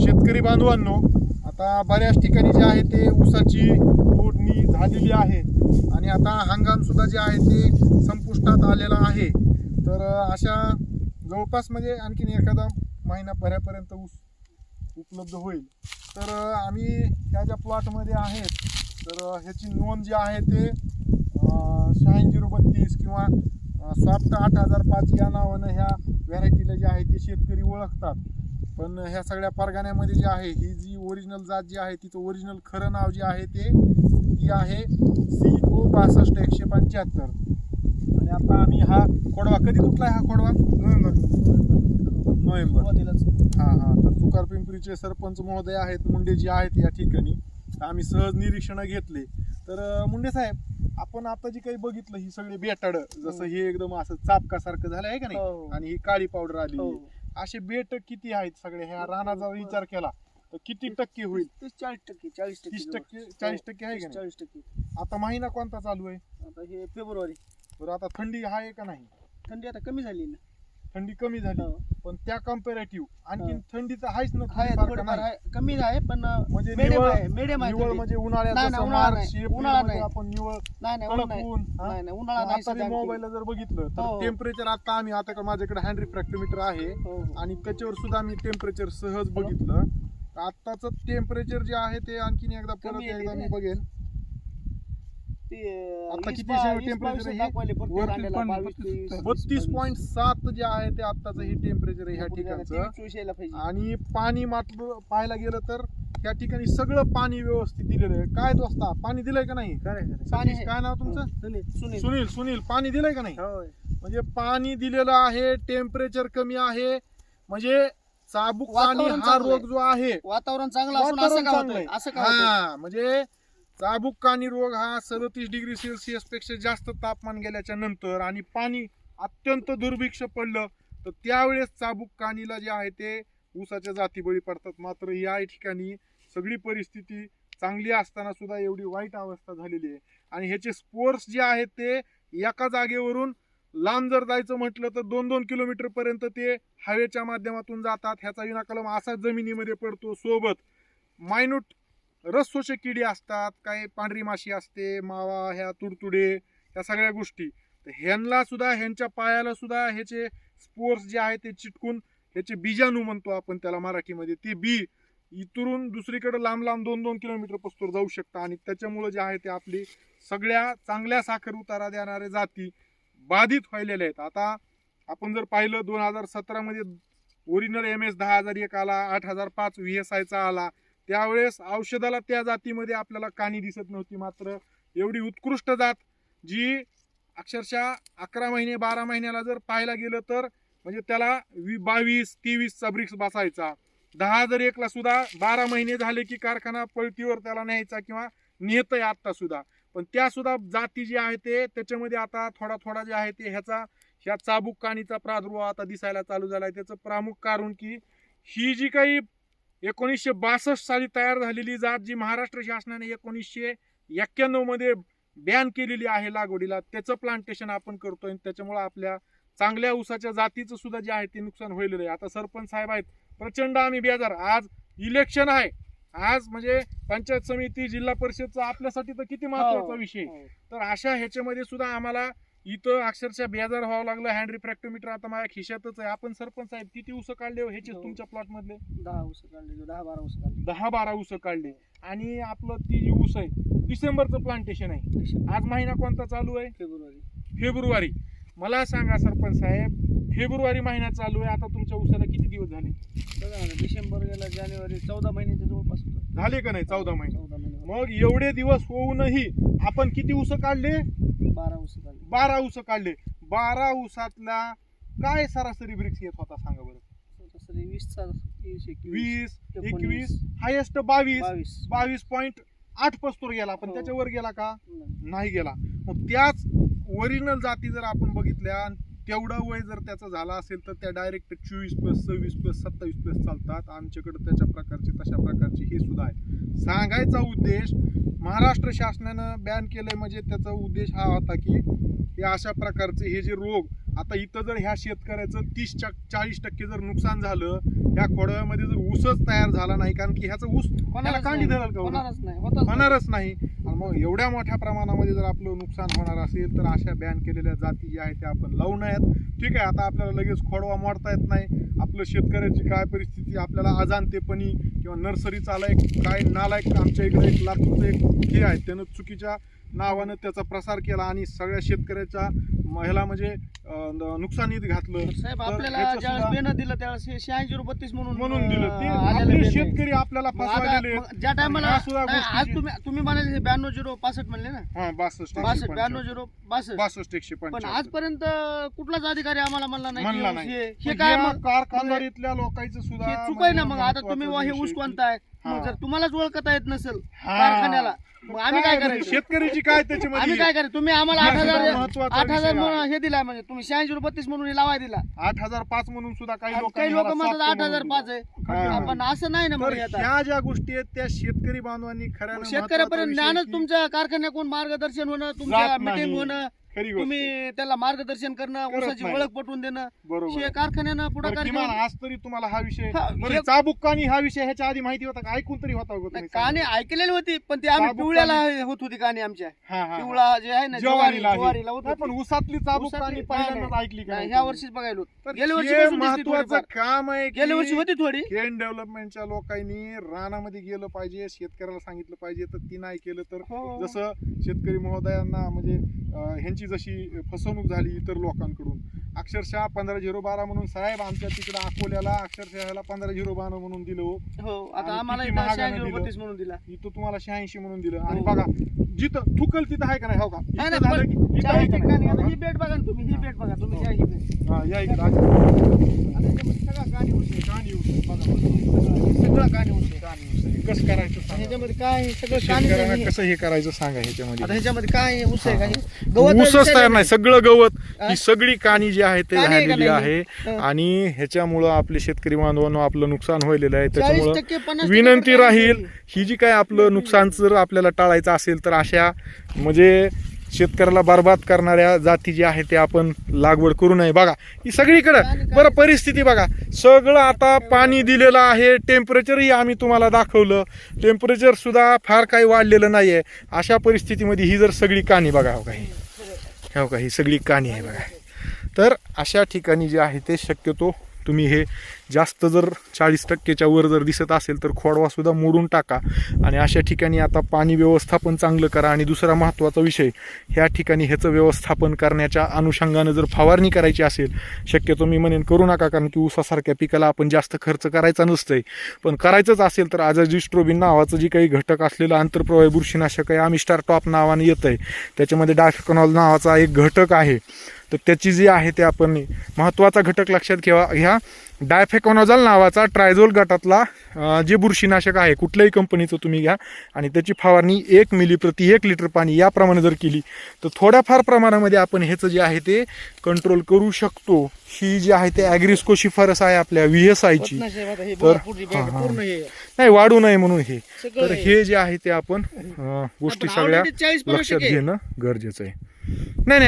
शेतकरी बांधवांनो, आता बऱ्याच ठिकाणी जे आहे ते ऊसाची तोडणी झालेली आहे आणि आता हंगाम सुद्धा जे आहे ते संपुष्टात आलेला आहे. तर अशा जवळपास म्हणजे आणखीन एखादा महिनाभरापर्यंत ऊस उपलब्ध होईल. तर आम्ही ह्या ज्या प्लॉटमध्ये आहेत तर ह्याची नोंद जी आहे ते 8632 किंवा सॉफ्ट 8005 या नावानं ह्या व्हरायटीला जे आहे ते शेतकरी ओळखतात. पण ह्या सगळ्या परगाण्यामध्ये जे आहे ही जी ओरिजिनल जात जी आहे तिचं ओरिजिनल खरं नाव जे आहे ती आहे CO 62 175. आणि आता आम्ही हा खोडवा कधी तुटला हा खोडवा? नोव्हेंबर. हां. तर तुकार पिंपरीचे सरपंच महोदय आहेत मुंडे जे आहेत या ठिकाणी. आम्ही सहज निरीक्षणं घेतले. तर मुंडे साहेब, आपण आता जी काही बघितलं ही सगळी बेटाड, जसं हे एकदम असं चापकासारखं झालं आहे का नाही, आणि ही काळी पावडर आली, असे बेट किती आहेत सगळे ह्या रानाचा विचार केला तर किती टक्के होईल? 40% 40% आहे का नाही? 40%. आता महिना कोणता चालू आहे? आता हे फेब्रुवारी. तर आता थंडी आहे का नाही? थंडी आता कमी झाली ना. थंडी कमी झाली, पण त्या कम्पॅरेटिव्ह आणखीन थंडीचं आहेच ना, आहे थोडीफार का थोडंफार नाही? आहे, कमी आहे पण म्हणजे medium निवळ आहे, medium आहे निवळ थंडी. म्हणजे उन्हाळ्यात नाही, जसं उन्हाळा मार्च नाही, एप्रिल उन्हाळा मध्ये नाही. आपण निवळ नाही कडक नाही ऊन, नाही उन्हाळा नाही आता सध्या आणखी. मोबाईलला जर बघितलं तर हो. टेम्परेचर आता आम्ही आता माझ्याकडे हँड रिफ्रॅक्टोमीटर आहे हो. आणि त्याच्यावर सुद्धा मी टेम्परेचर सहज बघितलं. आताच टेम्परेचर जे आहे ते आणखीन एकदा परत कमी आहे एकदा ते. मी बघेन. ते आता 20 किती 22 टेम्परेचर आहे? दाखवले प्रत्येक वरती कांड्याला, पण 22, 32.7 जे आहे ते आताचं हे टेम्परेचर आहे ह्या ठिकाणचं. 23 यायला पाहिजे. आणि पाणी मात्र पाहायला गेलं तर या ठिकाणी सगळं पाणी व्यवस्थित दिलेलं आहे. काय दोस्ता, पाणी दिलंय का नाही? पाणी आहे. काय नाव तुमचं? सुनील. सुनील पाणी दिलंय का नाही? होय. म्हणजे पाणी दिलेलं आहे, टेम्परेचर कमी आहे, म्हणजे चाबूक पाणी वातावरण हा चांगलं रोग जो आहे वातावरण चांगलं असून असं वातावरण का चांगलं होतंय? आहे. असं का होतंय? हा, म्हणजे चाबूक कानी रोग हा 37 डिग्री सेल्सिअस पेक्षा जास्त तापमान गेल्याच्या नंतर आणि पाणी अत्यंत दुर्भिक्ष पडलं तर त्यावेळेस चाबूक कानीला जे आहे ते ऊसाच्या जाती बळी पडतात. मात्र या ठिकाणी सगळी परिस्थिती चांगली असताना सुद्धा एवढी वाईट अवस्था झालेली आहे. आणि ह्याचे स्पोर्स जे आहेत ते एका जागेवरून लांब जर जायचं म्हटलं तर 2-2 किलोमीटर पर्यंत ते हवेच्या माध्यमातून जातात. ह्याचा विनाकलम असा जमिनीमध्ये पडतो. सोबत मायन्यूट रसशोषक किडी असतात, काही पांढरी माशी असते, मावा, ह्या तुडतुडे, ह्या सगळ्या गोष्टी. तर ह्यांना सुद्धा ह्यांच्या पायाला सुद्धा ह्याचे स्पोर्स जे आहे ते चिटकून ह्याचे बीजाणू म्हणतो आपण त्याला मराठीमध्ये, ते बी इथून दुसरीकडे लांब 2-2 किलोमीटर पस्तूर जाऊ शकतात. आणि त्याच्यामुळे जे आहे ते आपली सगळ्या चांगल्या साखर उतारा देणारे जाती बाधित व्हायलेले आहेत. आता आपण जर पाहिलं 2017 मध्ये ओरिजिनल MS 10,001 आला, 8005 VSIचा आला. त्यावेळेस औषधाला त्या जातीमध्ये आपल्याला कानी दिसत नव्हती. मात्र एवढी उत्कृष्ट जात जी अक्षरशः 11 महिने 12 महिन्याला जर पाहायला गेलं तर म्हणजे त्याला 22-23चा ब्रिक्स बसायचा. 10,001ला सुद्धा 12 महिने झाले की कारखाना पळतीवर त्याला न्यायचा किंवा नेतय आता सुद्धा. पण त्या सुद्धा जाती जी आहे ते त्याच्यामध्ये आता थोडा जे आहे ते ह्या चाबूक कानीचा प्रादुर्भाव आता दिसायला चालू झालाय. त्याचं प्रमुख कारण की ही जी काही 1962 साली तयार झालेली जात जी महाराष्ट्र शासनाने 1991 मध्ये बॅन केलेली आहे लागवडीला, त्याचं प्लांटेशन आपण करतोय. त्याच्यामुळे आपल्या चांगल्या ऊसाच्या जातीचं सुद्धा जे आहे ते नुकसान होईल आहे. आता सरपंच साहेब आहेत प्रचंड आम्ही बेजार. आज इलेक्शन आहे, आज म्हणजे पंचायत समिती जिल्हा परिषदचा आपल्यासाठी तर किती महत्वाचा विषय. तर अशा ह्याच्यामध्ये सुद्धा आम्हाला इथं अक्षरशः बेजार व्हावं लागलं. हँड रिफ्रॅक्टोमीटर आता माझ्या खिशातच आहे. आपण सरपंच साहेब किती ऊस काढले ह्याचे तुमच्या प्लॉट मधले? 10 ऊस काढले, 10-12 ऊस काढले. 10-12 ऊस काढले. आणि आपलं ती जी ऊस आहे डिसेंबरचं प्लांटेशन आहे. आज महिना कोणता चालू आहे? फेब्रुवारी. मला सांगा सरपंच साहेब, फेब्रुवारी महिना चालू आहे, आता तुमच्या ऊसाला किती दिवस झाले? बघा ना, डिसेंबर गेला, जानेवारी, 14 महिन्याच्या जवळपास झाले का नाही? 14 महिने. 14 महिने. मग एवढे दिवस होऊनही आपण किती ऊस काढले? 12 ऊस काढले. 12 ऊस काढले. 12 ऊसातला काय सरासरी ब्रिक्स येत होता सांगा बरं? सरासरी 20, 21, हायेस्ट 22, 22.8 पस्तूर गेला. पण हो. त्याच्यावर गेला का? नाही गेला. मग त्याच ओरिजिनल जाती जर आपण बघितल्या तेवढं वय जर त्याचं झालं असेल तर त्या डायरेक्ट 24+, 26+, 27+ चालतात. आमच्याकडे तशा प्रकारचे हे सुद्धा आहे. सांगायचा उद्देश, महाराष्ट्र शासनानं बॅन केलंय म्हणजे त्याचा उद्देश हा होता की हे अशा प्रकारचे हे जे रोग आता इथं जर ह्या शेतकऱ्याचं 30-40% जर नुकसान झालं, ह्या खोडव्यामध्ये जर ऊसच तयार झाला नाही, कारण की ह्याचं ऊस त्याला कांडी धरल का? होणारच नाही. आणि मग एवढ्या मोठ्या प्रमाणामध्ये जर आपलं नुकसान होणार असेल तर अशा बॅन केलेल्या जाती ज्या आहेत त्या आपण लावू नयेत. ठीक आहे, आता आपल्याला लगेच खोडवा मोडता येत नाही. आपलं शेतकऱ्याची काय परिस्थिती आपल्याला अजाणतेपणी किंवा नर्सरी चालक काय नालायक, आमच्या इकडे एक लातूरचं एक हे आहे, त्यानं चुकीच्या नावानं त्याचा प्रसार केला आणि सगळ्या शेतकऱ्याच्या ह्याला म्हणजे नुकसानीत घातलं. साहेब, तर आपल्याला ह्याचं ज्यावेळेस सुद्धा- बेन दिलं त्यावेळेस 86-32 म्हणून दिलं ते आलेलं आपले बेन आहे. शेतकरी आपल्याला मग फसवलेले आता ज्या टायमाला ह्या सुद्धा आज गोष्टीची- तुम्ही म्हणाले 92-065 म्हणले ना, 62-165 62-062 पण आजपर्यंत कुठलाच अधिकारी आम्हाला म्हणला नाही म्हणला की नाही. हे काय मग कारखानदारीतल्या लोकांचं सुद्धा हे चुक आहे ना. मग आता महत्त्वाचा तुम्ही हे विषय ऊस की- कोणता आहे, मग हा. जर तुम्हालाच ओळखता येत नसेल हा. कारखान्याला, मग आम्ही काय म्हणजे करायचं? शेतकऱ्याची काय आम्ही त्याच्यामध्ये काय करायचं? तुम्ही आम्हाला हा, 8,000 महत्त्वाचा 8,000 विषय म्हणून आहे. हे दिला, म्हणजे तुम्ही 86-32 म्हणून हे लावाय दिला. 8,005 म्हणून सुद्धा काही काही लोक म्हणतात 8,005 हा. आहे. आपण असं नाही ना. तर मग हे आता ह्या ज्या गोष्टी आहेत त्या शेतकरी बांधवांनी खऱ्यानं शेतकऱ्यापर्यंत महत्त्वाचा विषय ज्ञानच की तुमच्या कारखान्याकडून मार्गदर्शन होणं, तुमच्या जात मिटिंग नाही. होणं, खरी गोष्ट. तुम्ही त्याला मार्गदर्शन करणं, करत ऊसाची नाही. ओळख पटवून देणं, बरोबर. हे कारखान्यानं बरं, पुढाकार किमान घेऊन. आज तरी तुम्हाला हा विषय हा, बरं, हे- चाबुक्कानी हा विषय ह्याच्या आधी माहिती होता का? ऐकून तरी होता का तुम्ही? कहाणी ऐकलेली होती, पण ती आम्ही चाबुक्कानी- पिवळ्याला होत होती कहाणी आमच्या. हा, हा, हा. पिवळा जे आहे ना, ज्वारीला ज्वारीला आहे. होत नाही, पण होती. ऊसातली चाबुक्कानी ऊसातली- पहिल्यांदाच नाही, ऐकली का? नाही, नाही ह्या तुम्ही? वर्षीच बघायला होतं. तर गेल्या वर्षी हे पासून दिसती महत्त्वाचं थोडीफार. काम आहे गेल्या वर्षी होती थोडी. केन डेव्हलपमेंटच्या लोकांनी रानामध्ये गेलं पाहिजे, शेतकऱ्याला सांगितलं पाहिजे. तर ती नाही केलं तर हो. जसं शेतकरी महोदयांना म्हणजे ह्यांची जशी फसवणूक झाली इतर लोकांकडून, अक्षरशः 15-012 म्हणून साहेब आमच्या तिकडे अकोल्याला अक्षरशः ह्याला 15-012 म्हणून दिलं हो. हो, आता आणि आम्हाला किती इथं महागानं 86-32 म्हणून दिला. इथं तुम्हाला 86 म्हणून दिलं. आणि हो. बघा जिथं थुकल तिथं आहे का नाही? हो का? नाही इथं नाही, झालं पण की- इथं आहे 40 का ठिकाणी नाही? आता ही बेट बघा ना तुम्ही, ही बेट बघा तुम्ही, ही बेट. हा, या इकडं. आता ह्याच्यामध्ये सगळा काणी ऊस आहे. कानी ऊस आहे. बघा, बघा. सगळं काणी ऊस आहे. कानी ऊस आहे. कसं करायचं सांगा. ह्याच्यामध्ये काय आहे? सगळं काणी शेतकऱ्यांना आहे. कसं हे करायचं सांगा ह्याच्यामध्ये. आता ह्याच्यामध्ये काय आहे? ऊस आहे का? हे गवत ऊसच तयार नाही, सगळं गवत ही सगळी कानी जी आहे ते कानी आहे का झालेली नाही? आहे. हं. आणि ह्याच्यामुळं आपले शेतकरी बांधवांना आपलं नुकसान व्हायलेलं आहे. 40% त्याच्यामुळं 50% विनंती काणी राहील, आहे. ही जी काय आपलं नुकसान जर आपल्याला टाळायचं असेल तर अशा म्हणजे शेतकऱ्याला बरबाद करणाऱ्या जाती जी आहे ते आपण लागवड करू नये. बघा ही सगळीकडं बरं परिस्थिती बघा, सगळं आता पाणी दिलेलं आहे. टेम्परेचरही आम्ही तुम्हाला दाखवलं, टेम्परेचर सुद्धा फार काही वाढलेलं नाही आहे. अशा परिस्थितीमध्ये ही जर सगळी कानी बघा, हो का ही सगळी कानी आहे बघा. तर अशा ठिकाणी जे आहे ते शक्यतो तुम्ही हे जास्त जर 40%च्या वर जर दिसत असेल तर खोडवा सुद्धा मोडून टाका. आणि अशा ठिकाणी आता पाणी व्यवस्थापन चांगलं करा. आणि दुसरा महत्त्वाचा विषय, ह्या ठिकाणी ह्याचं व्यवस्थापन करण्याच्या अनुषंगानं जर फवारणी करायची असेल शक्यतो मी म्हणेन करू नका, कारण की ऊसासारख्या पिकाला आपण जास्त खर्च करायचा नसतंय. पण करायचंच असेल तर आझाजिस्ट्रोबिन नावाचं जी काही घटक असलेलं आंतरप्रवाही बुरशीनाशक आहे, आमिस्टार टॉप नावाने येतं आहे, त्याच्यामध्ये डायफेनॉल नावाचा एक घटक आहे. तर त्याची जी आहे ते आपण महत्त्वाचा घटक लक्षात घ्या. ह्या डायफेकॉनॉझॉल नावाचा ट्रायझोल गटातला जे बुरशीनाशक आहे कुठल्याही कंपनीचं तुम्ही घ्या आणि त्याची फवारणी 1 मिली प्रति 1 लिटर पाणी याप्रमाणे जर केली तर थोड्याफार प्रमाणामध्ये आपण ह्याचं जे आहे ते कंट्रोल करू शकतो. ही जी आहे ते ॲग्रिस्को शिफारस आहे आपल्या VSIची. तर पूर्ण हे नाही वाढू नये म्हणून हे. सगळं तर हे जे आहे ते आपण गोष्टी आपण सगळ्या already 40-50% लक्षात आहे. घेणं गरजेचं आहे. नाही